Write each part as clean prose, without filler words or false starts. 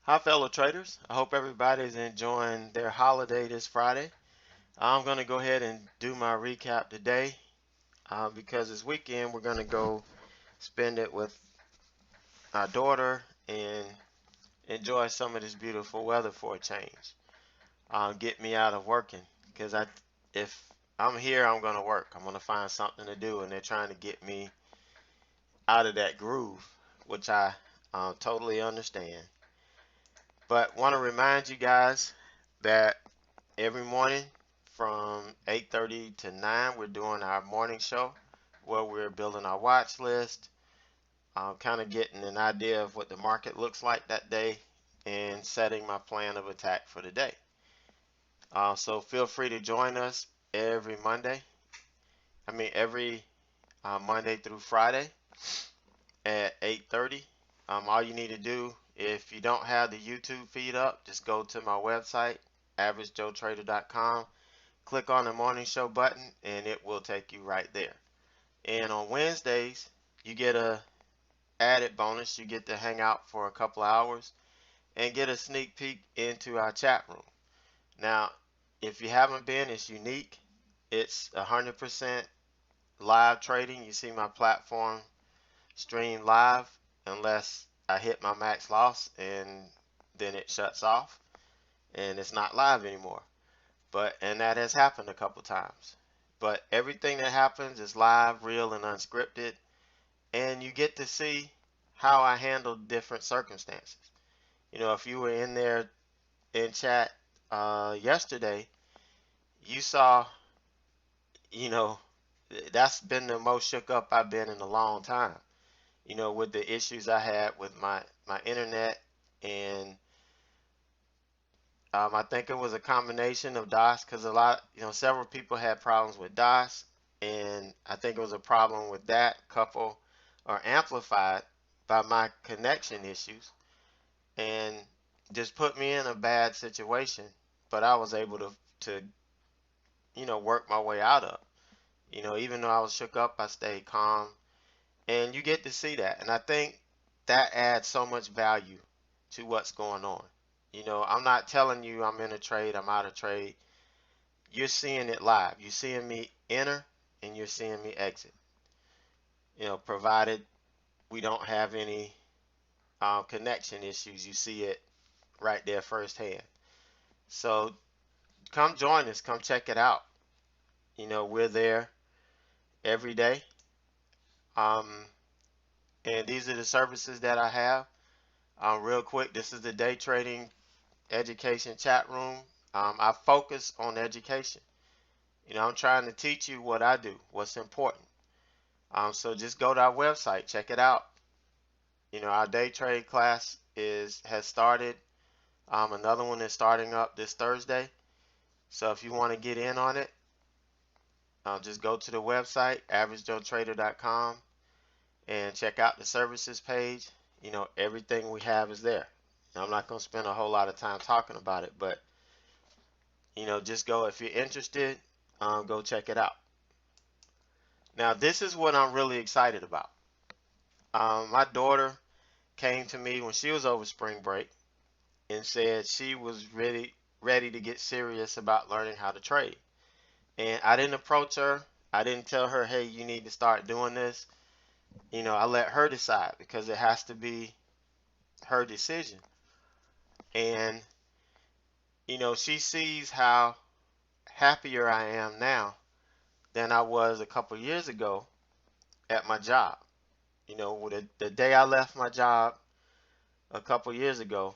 Hi, fellow traders. I hope everybody's enjoying their holiday this Friday. I'm going to go ahead and do my recap today because this weekend we're going to go spend it with our daughter and enjoy some of this beautiful weather for a change. Get me out of working because if I'm here, I'm going to work. I'm going to find something to do, and they're trying to get me out of that groove, which I totally understand. But want to remind you guys that every morning from 8:30 to 9, we're doing our morning show where we're building our watch list, kind of getting an idea of what the market looks like that day, and setting my plan of attack for the day. So feel free to join us every Monday. Every Monday through Friday at 8:30. All you need to do, if you don't have the YouTube feed up, just go to my website, averagejoetrader.com. Click on the morning show button and it will take you right there. And on Wednesdays, you get a added bonus. You get to hang out for a couple of hours and get a sneak peek into our chat room. Now, if you haven't been, it's unique. It's 100% live trading. You see my platform stream live unless I hit my max loss and then it shuts off and it's not live anymore. And that has happened a couple times. But everything that happens is live, real, and unscripted, and you get to see how I handle different circumstances. If you were in there in chat yesterday, you saw, you know, that's been the most shook up I've been in a long time. With the issues I had with my internet, and I think it was a combination of DOS because several people had problems with DOS, and I think it was a problem with that couple or amplified by my connection issues, and just put me in a bad situation. But I was able to work my way out of. Even though I was shook up, I stayed calm, and you get to see that, and I think that adds so much value to what's going on. I'm not telling you I'm in a trade, I'm out of trade. You're seeing it live. You're seeing me enter and you're seeing me exit. Provided we don't have any connection issues, you see it right there firsthand. So come join us, come check it out. We're there every day. Um, and these are the services that I have. Real quick, this is the day trading education chat room. I focus on education. I'm trying to teach you what I do, what's important. So just go to our website, check it out. Our day trade class has started. Another one is starting up this Thursday. So if you want to get in on it, just go to the website, averagejoetrader.com, and check out the services page. Everything we have is there. I'm not going to spend a whole lot of time talking about it, but just go if you're interested. Go check it out. Now, this is what I'm really excited about. My daughter came to me when she was over spring break and said she was really ready to get serious about learning how to trade. And I didn't approach her. I didn't tell her, hey, you need to start doing this. I let her decide because it has to be her decision. And, she sees how happier I am now than I was a couple years ago at my job. The day I left my job a couple years ago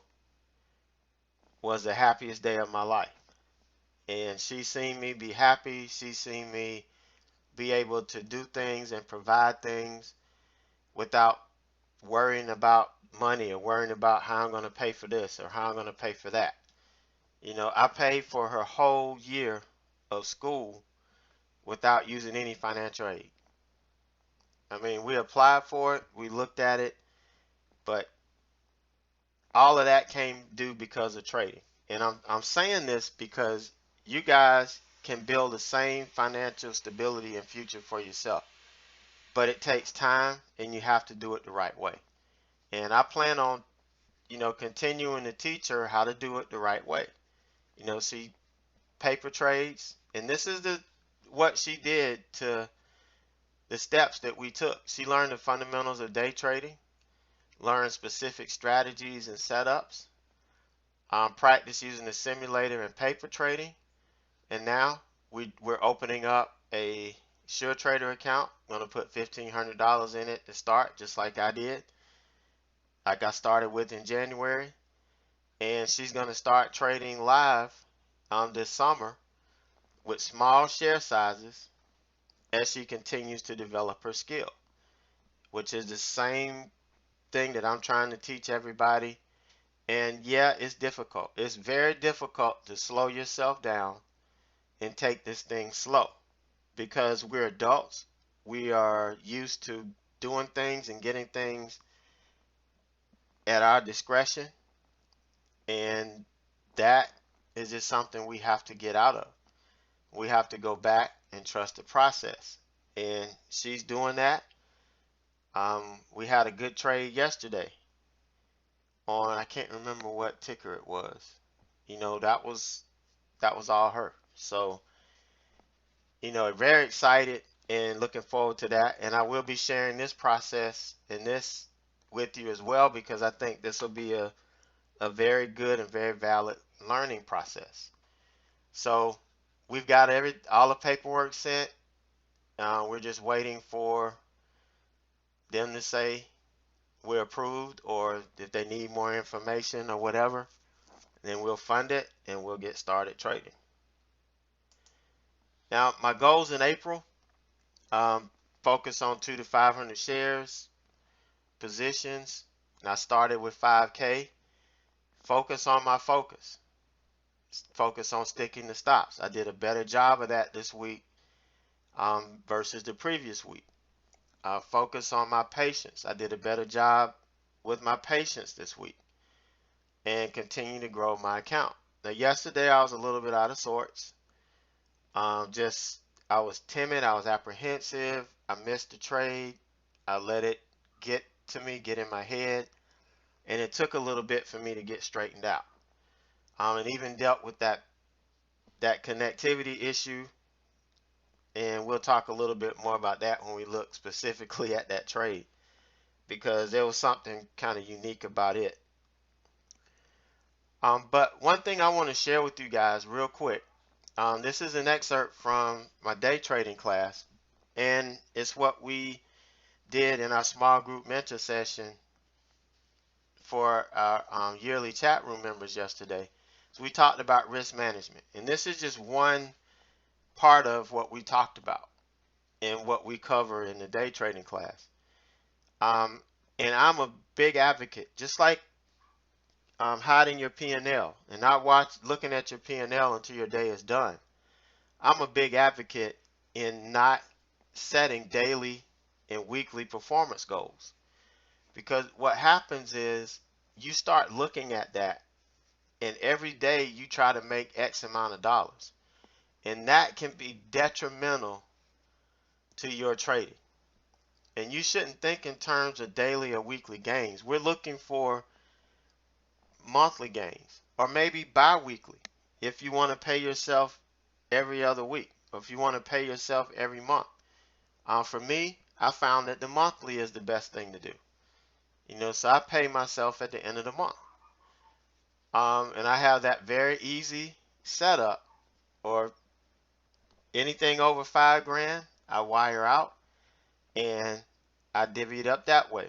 was the happiest day of my life. And she seen me be happy. She seen me be able to do things and provide things without worrying about money or worrying about how I'm going to pay for this or how I'm going to pay for that. I paid for her whole year of school without using any financial aid. We applied for it, we looked at it, but all of that came due because of trading. And I'm saying this because you guys can build the same financial stability and future for yourself. But it takes time and you have to do it the right way. And I plan on continuing to teach her how to do it the right way. She paper trades, and this is the what she did to the steps that we took. She learned the fundamentals of day trading, learned specific strategies and setups, practice using the simulator and paper trading, and now we're opening up a Suretrader account. I'm going to put $1,500 in it to start, just like I did, like I started with in January. And she's going to start trading live this summer with small share sizes as she continues to develop her skill, which is the same thing that I'm trying to teach everybody. And yeah, it's difficult. It's very difficult to slow yourself down and take this thing slow, because we're adults. We are used to doing things and getting things at our discretion, and that is just something we have to get out of. We have to go back and trust the process, and she's doing that. We had a good trade yesterday on, I can't remember what ticker it was. That was all her. So, very excited and looking forward to that. And I will be sharing this process and this with you as well, because I think this will be a very good and very valid learning process. So we've got all the paperwork sent. We're just waiting for them to say we're approved, or if they need more information or whatever, then we'll fund it and we'll get started trading. Now, my goals in April, focus on 2 to 500 shares, positions, and I started with 5K. Focus on my focus. Focus on sticking to stops. I did a better job of that this week versus the previous week. Focus on my patience. I did a better job with my patience this week, and continue to grow my account. Now, yesterday I was a little bit out of sorts. I was timid. I was apprehensive. I missed the trade. I let it get to me, get in my head, and it took a little bit for me to get straightened out. And even dealt with that connectivity issue, and we'll talk a little bit more about that when we look specifically at that trade, because there was something kind of unique about it. But one thing I want to share with you guys real quick, this is an excerpt from my day trading class, and it's what we did in our small group mentor session for our yearly chat room members yesterday. So we talked about risk management, and this is just one part of what we talked about and what we cover in the day trading class. And I'm a big advocate, just like hiding your P&L and not looking at your P&L until your day is done. I'm a big advocate in not setting daily and weekly performance goals, because what happens is you start looking at that, and every day you try to make X amount of dollars, and that can be detrimental to your trading. And you shouldn't think in terms of daily or weekly gains. We're looking for monthly gains, or maybe bi-weekly if you want to pay yourself every other week, or if you want to pay yourself every month. For me, I found that the monthly is the best thing to do. So I pay myself at the end of the month. And I have that very easy setup, or anything over 5 grand, I wire out and I divvy it up that way.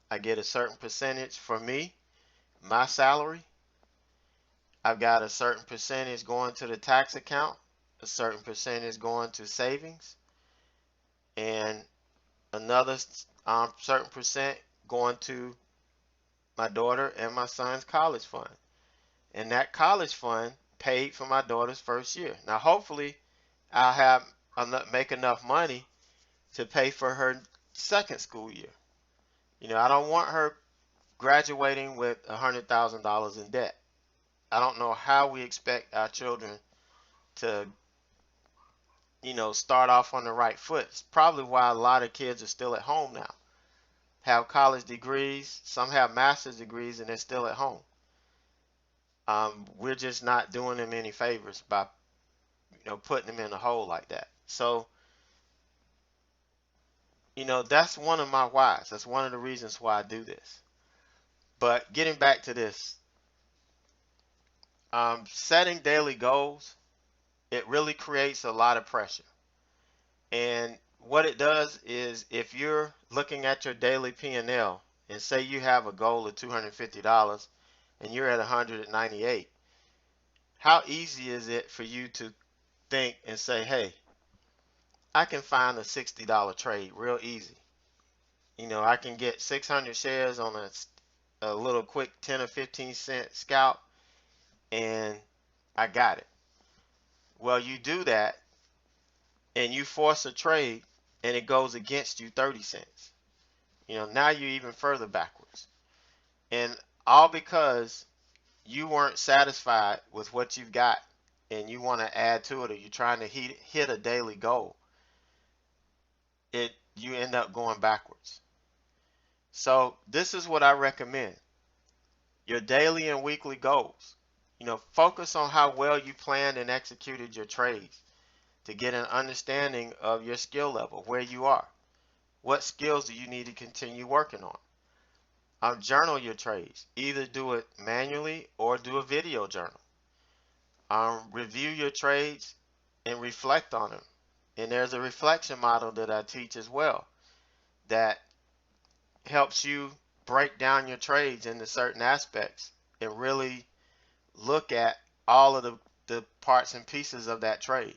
I get a certain percentage for me, my salary. I've got a certain percentage going to the tax account, a certain percentage going to savings, and another certain percent going to my daughter and my son's college fund. And that college fund paid for my daughter's first year. Now, hopefully, I'll make enough money to pay for her second school year. I don't want her graduating with $100,000 in debt. I don't know how we expect our children to, start off on the right foot. It's probably why a lot of kids are still at home now. have college degrees, some have master's degrees, and they're still at home. We're just not doing them any favors by, putting them in a hole like that. So, that's one of my whys. That's one of the reasons why I do this. But getting back to this, setting daily goals, it really creates a lot of pressure. And what it does is, if you're looking at your daily P&L and say you have a goal of $250 and you're at 198, how easy is it for you to think and say, hey, I can find a $60 trade real easy. I can get 600 shares on a little quick 10 or 15 cent scalp, and I got it. Well, you do that and you force a trade and it goes against you 30 cents. Now you're even further backwards. And all because you weren't satisfied with what you've got and you want to add to it, or you're trying to hit a daily goal, you end up going backwards. So this is what I recommend. Your daily and weekly goals. Focus on how well you planned and executed your trades to get an understanding of your skill level, where you are. What skills do you need to continue working on? Journal your trades. Either do it manually or do a video journal. Review your trades and reflect on them. And there's a reflection model that I teach as well that helps you break down your trades into certain aspects and really look at all of the parts and pieces of that trade.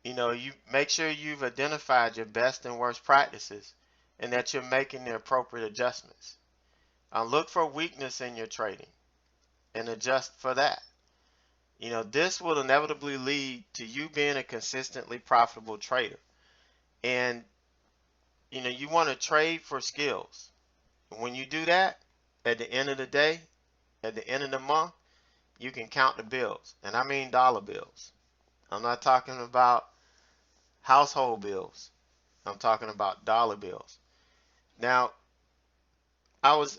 You make sure you've identified your best and worst practices and that you're making the appropriate adjustments. Look for weakness in your trading and adjust for that. This will inevitably lead to you being a consistently profitable trader. And, you want to trade for skills. And when you do that, at the end of the day, at the end of the month, you can count the bills. And I mean dollar bills. I'm not talking about household bills. I'm talking about dollar bills. Now, I was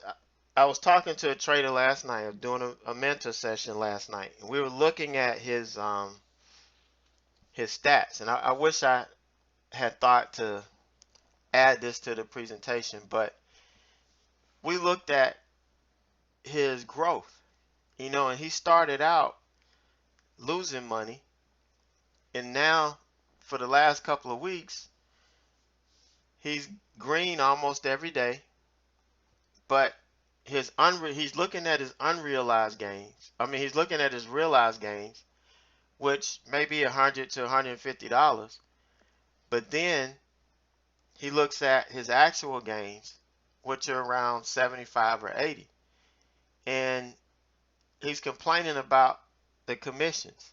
talking to a trader last night. I was doing a mentor session last night, and we were looking at his stats. And I wish I had thought to add this to the presentation, but we looked at his growth. And he started out losing money, and now for the last couple of weeks, he's green almost every day. But he's looking at his unrealized gains. I mean, he's looking at his realized gains, which may be $100 to $150. But then he looks at his actual gains, which are around 75 or 80. And he's complaining about the commissions.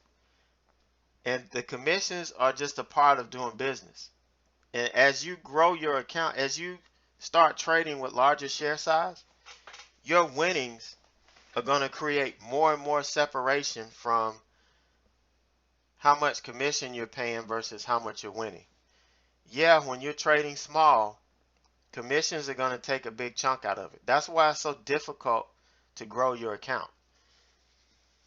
And the commissions are just a part of doing business. And as you grow your account, as you start trading with larger share size, your winnings are going to create more and more separation from how much commission you're paying versus how much you're winning. Yeah, when you're trading small, commissions are going to take a big chunk out of it. That's why it's so difficult to grow your account.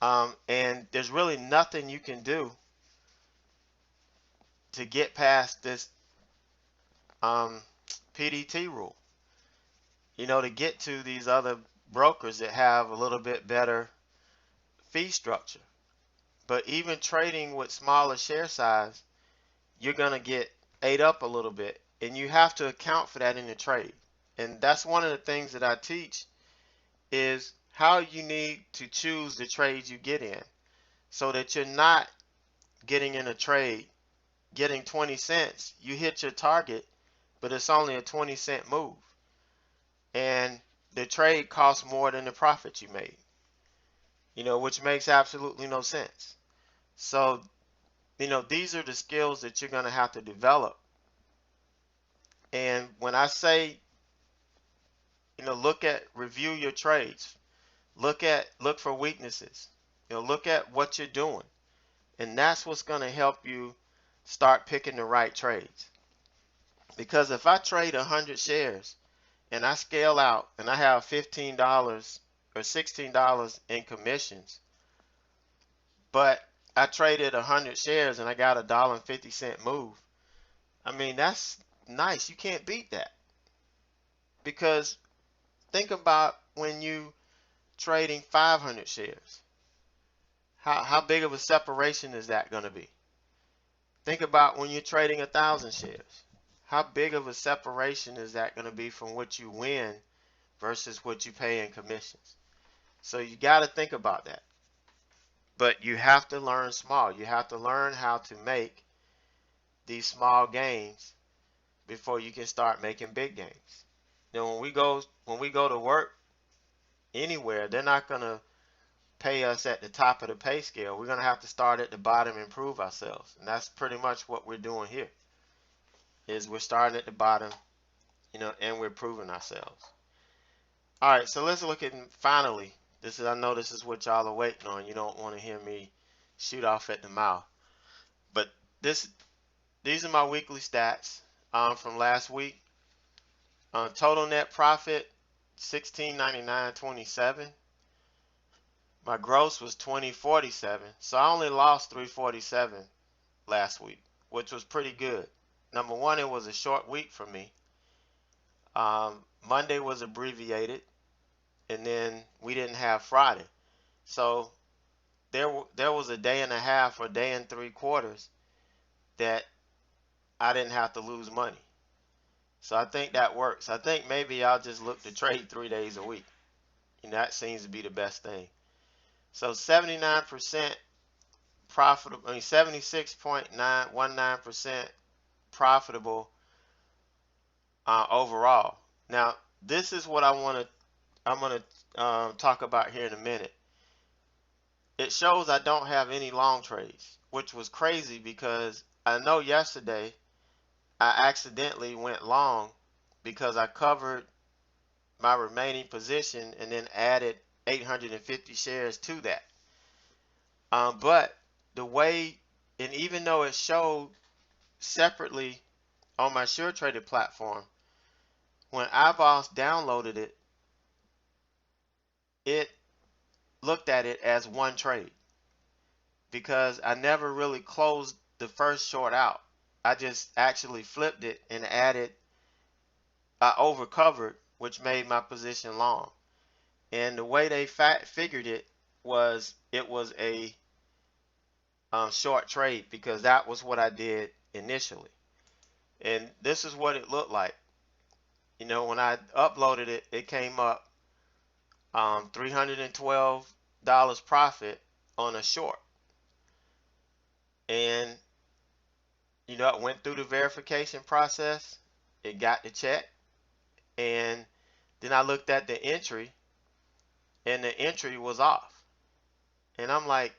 And there's really nothing you can do to get past this PDT rule. To get to these other brokers that have a little bit better fee structure. But even trading with smaller share size, you're going to get ate up a little bit, and you have to account for that in the trade. And that's one of the things that I teach, is how you need to choose the trades you get in, so that you're not getting in a trade, getting 20 cents, you hit your target, but it's only a 20-cent move. And the trade costs more than the profit you made, which makes absolutely no sense. So, these are the skills that you're going to have to develop. And when I say, review your trades, look for weaknesses, look at what you're doing. And that's what's going to help you start picking the right trades. Because if I trade 100 shares and I scale out and I have $15 or $16 in commissions, but I traded 100 shares and I got $1.50 move. I mean, that's nice. You can't beat that, because think about when you trading 500 shares. How big of a separation is that going to be? Think about when you're trading 1,000 shares. How big of a separation is that going to be from what you win versus what you pay in commissions? So you got to think about that. But you have to learn small. You have to learn how to make these small gains before you can start making big gains. Then when we go to work anywhere, they're not going to pay us at the top of the pay scale. We're going to have to start at the bottom and prove ourselves. And that's pretty much what we're doing here. Is we're starting at the bottom, and we're proving ourselves. All right, so let's look at, finally, I know this is what y'all are waiting on. You don't want to hear me shoot off at the mouth. But these are my weekly stats from last week. Total net profit, $16.99.27. My gross was $20.47. So I only lost $3.47 last week, which was pretty good. Number one, it was a short week for me. Monday was abbreviated, and then we didn't have Friday. So there was a day and a half or day and 3/4 that I didn't have to lose money. So I think that works. I think maybe I'll just look to trade 3 days a week. That seems to be the best thing. So 79% profitable, 76.919% profitable overall. Now, this is what I'm going to talk about here in a minute. It shows I don't have any long trades, which was crazy because I know yesterday I accidentally went long because I covered my remaining position and then added 850 shares to that. But the way, and even though it showed separately on my Suretrader platform, when iBoss downloaded it, it looked at it as one trade because I never really closed the first short out. I just actually flipped it and added, I overcovered, which made my position long. And the way they figured it was a short trade because that was what I did initially. And this is what it looked like. When I uploaded it, it came up $312 profit on a short. And it went through the verification process. It got the check. And then I looked at the entry, and the entry was off. And I'm like,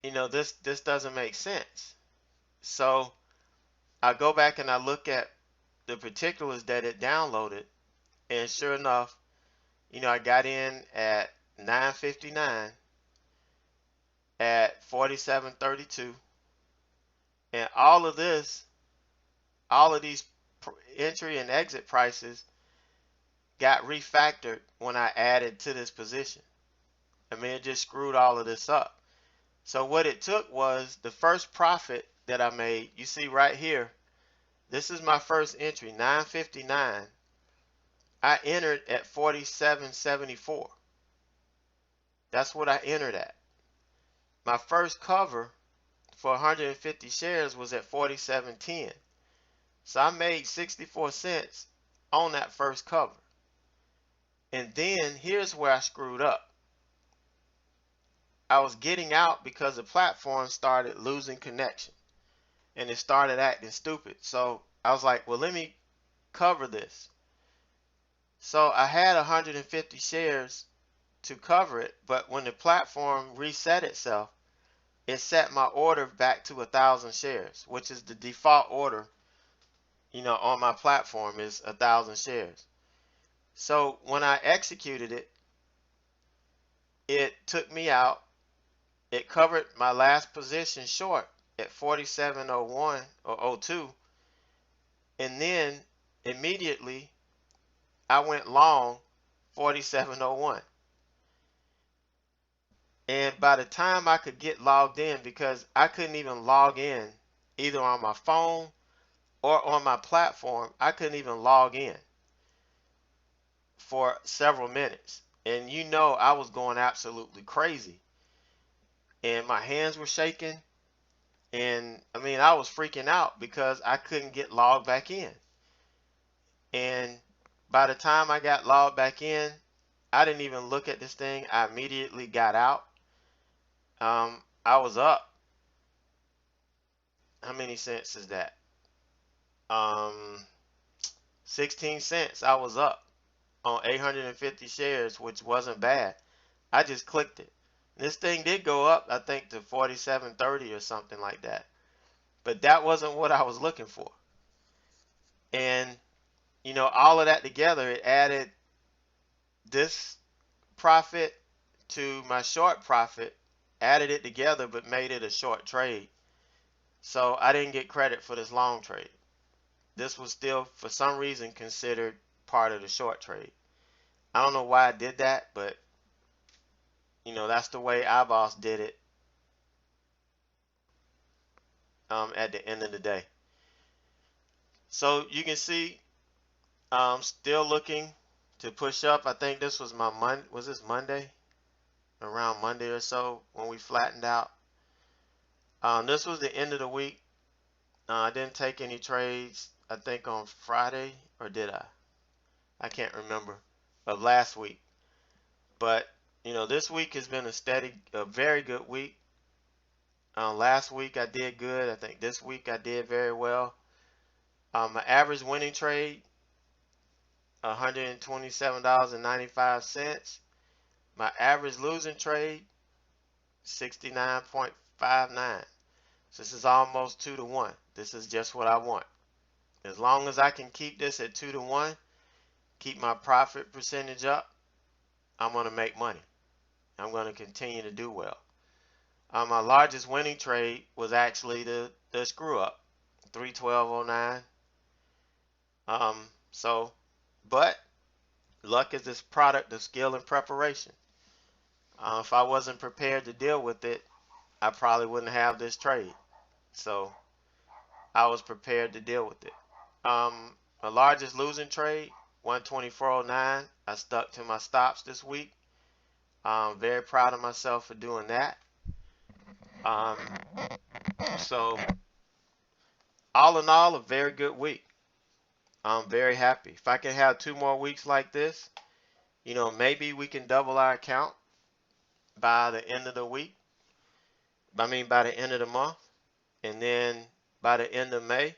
this doesn't make sense. So I go back and I look at the particulars that it downloaded, and sure enough, I got in at 9:59 at 47.32, and all of these entry and exit prices got refactored when I added to this position. I mean, it just screwed all of this up. So what it took was the first profit that I made. You see right here, this is my first entry, 9:59. I entered at 47.74. That's what I entered at. My first cover for 150 shares was at 47.10. So I made 64 cents on that first cover. And then here's where I screwed up. I was getting out because the platform started losing connection and it started acting stupid. So I was like, well, let me cover this. So I had 150 shares to cover it, but when the platform reset itself, it set my order back to 1,000 shares, which is the default order, on my platform is 1,000 shares. So when I executed it, it took me out. It covered my last position short at 47.01 or 02, And then immediately I went long 47.01. And by the time I could get logged in, because I couldn't even log in either on my phone or on my platform, I couldn't even log in for several minutes. And you know, I was going absolutely crazy. And my hands were shaking. And I mean, I was freaking out because I couldn't get logged back in. And by the time I got logged back in, I didn't even look at this thing. I immediately got out. I was up. How many cents is that? Um, 16 cents. I was up on 850 shares, which wasn't bad. I just clicked it. This thing did go up, I think, to 47.30 or something like that. But that wasn't what I was looking for. And, you know, all of that together, it added this profit to my short profit, added it together, but made it a short trade. So I didn't get credit for this long trade. This was still, for some reason, considered part of the short trade. I don't know why I did that, but, you know, that's the way iBoss did it at the end of the day. So you can see still looking to push up. I think this was was this Monday? Around Monday or so when we flattened out. This was the end of the week. I didn't take any trades, I think on Friday, or did I? I can't remember, of last week. But, you know, this week has been a very good week. Last week I did good. I think this week I did very well. My average winning trade, $127.95. My average losing trade, 69.59. So this is almost 2 to 1. This is just what I want. As long as I can keep this at 2 to 1, keep my profit percentage up, I'm going to make money. I'm going to continue to do well. My largest winning trade was actually the screw up, 312.09. But luck is this product of skill and preparation. If I wasn't prepared to deal with it, I probably wouldn't have this trade. So I was prepared to deal with it. My largest losing trade, 124.09. I stuck to my stops this week. I'm very proud of myself for doing that. Um, so all in all, a very good week. I'm very happy. If I can have 2 more weeks like this, you know, maybe we can double our account by the end of the week. I mean, by the end of the month. And then by the end of May,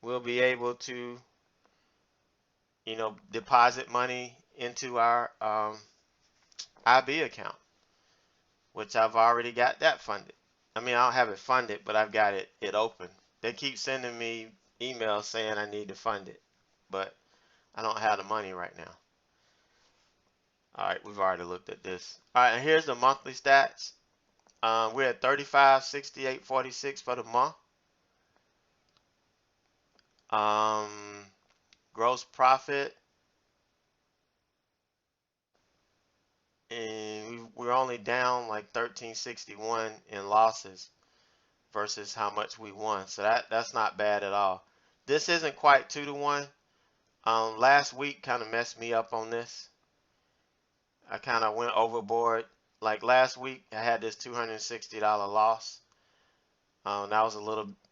we'll be able to, you know, deposit money into our IB account, which I've already got that funded. I mean, I don't have it funded, but I've got it open. They keep sending me emails saying I need to fund it, but I don't have the money right now. All right, we've already looked at this. All right, and here's the monthly stats. We're at 35, 68, 46 for the month. Gross profit, and we're only down like 1361 in losses versus how much we won. So that's not bad at all. This isn't quite 2 to 1. Last week kind of messed me up on this. I kind of went overboard. Like last week, I had this $260 loss. That was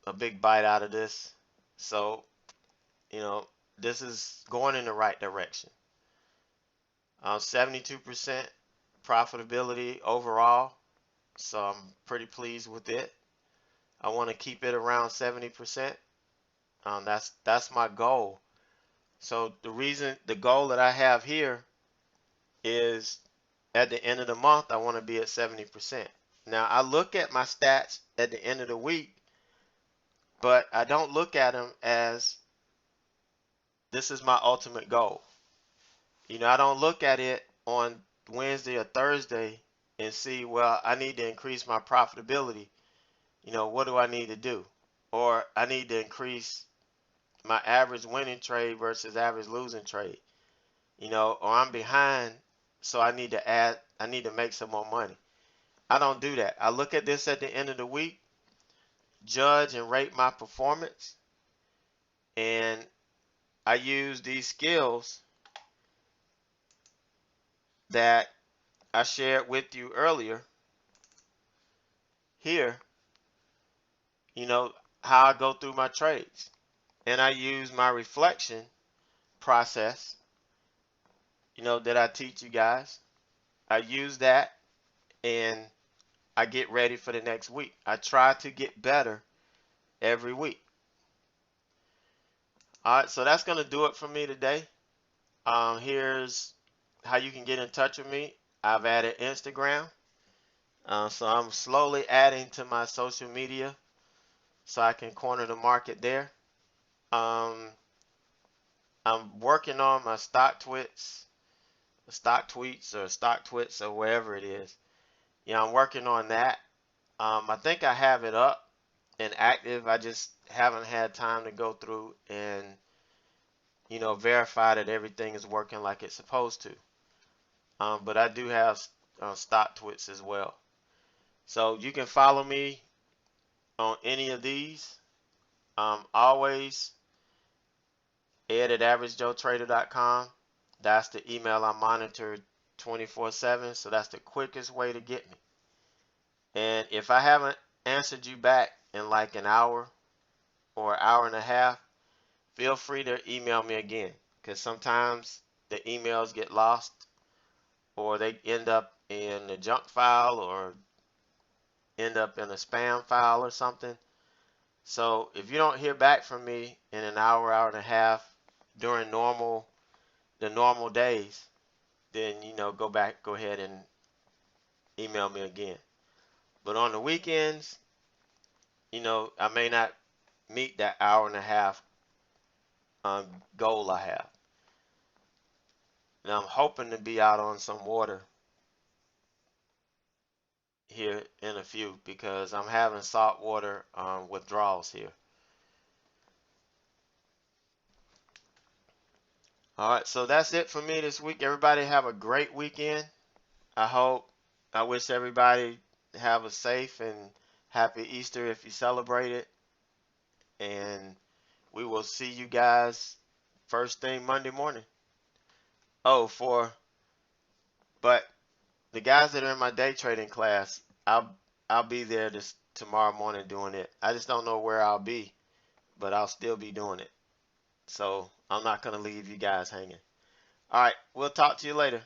a big bite out of this. So, you know, this is going in the right direction. 72% profitability overall. So I'm pretty pleased with it. I want to keep it around 70%. That's my goal. So the goal that I have here is at the end of the month, I want to be at 70%. Now I look at my stats at the end of the week, but I don't look at them as this is my ultimate goal. You know, I don't look at it on Wednesday or Thursday and see, well, I need to increase my profitability. You know, what do I need to do? Or I need to increase my average winning trade versus average losing trade, or I'm behind, so I need to make some more money. I don't do that. I look at this at the end of the week, judge and rate my performance, and I use these skills that I shared with you earlier here, you know, how I go through my trades. And I use my reflection process, that I teach you guys. I use that and I get ready for the next week. I try to get better every week. All right, so that's going to do it for me today. Here's how you can get in touch with me. I've added Instagram. So I'm slowly adding to my social media so I can corner the market there. Um, I'm working on my stock tweets or stock twits or wherever it is. I'm working on that. I think I have it up and active. I just haven't had time to go through and verify that everything is working like it's supposed to. But I do have stock twits as well. So you can follow me on any of these. Always ed@averagejoetrader.com. That's the email I monitor 24/7. So that's the quickest way to get me. And if I haven't answered you back in like an hour or an hour and a half, feel free to email me again, because sometimes the emails get lost or they end up in the junk file or end up in a spam file or something. So if you don't hear back from me in an hour, hour and a half during the normal days, then go ahead and email me again. But on the weekends, I may not meet that hour and a half goal I have. And I'm hoping to be out on some water here in a few, because I'm having saltwater withdrawals here. All right, so that's it for me this week. Everybody have a great weekend. I wish everybody have a safe and happy Easter if you celebrate it. And we will see you guys first thing Monday morning. Oh, but the guys that are in my day trading class, I'll be there this tomorrow morning doing it. I just don't know where I'll be, but I'll still be doing it. So I'm not gonna leave you guys hanging. All right, we'll talk to you later.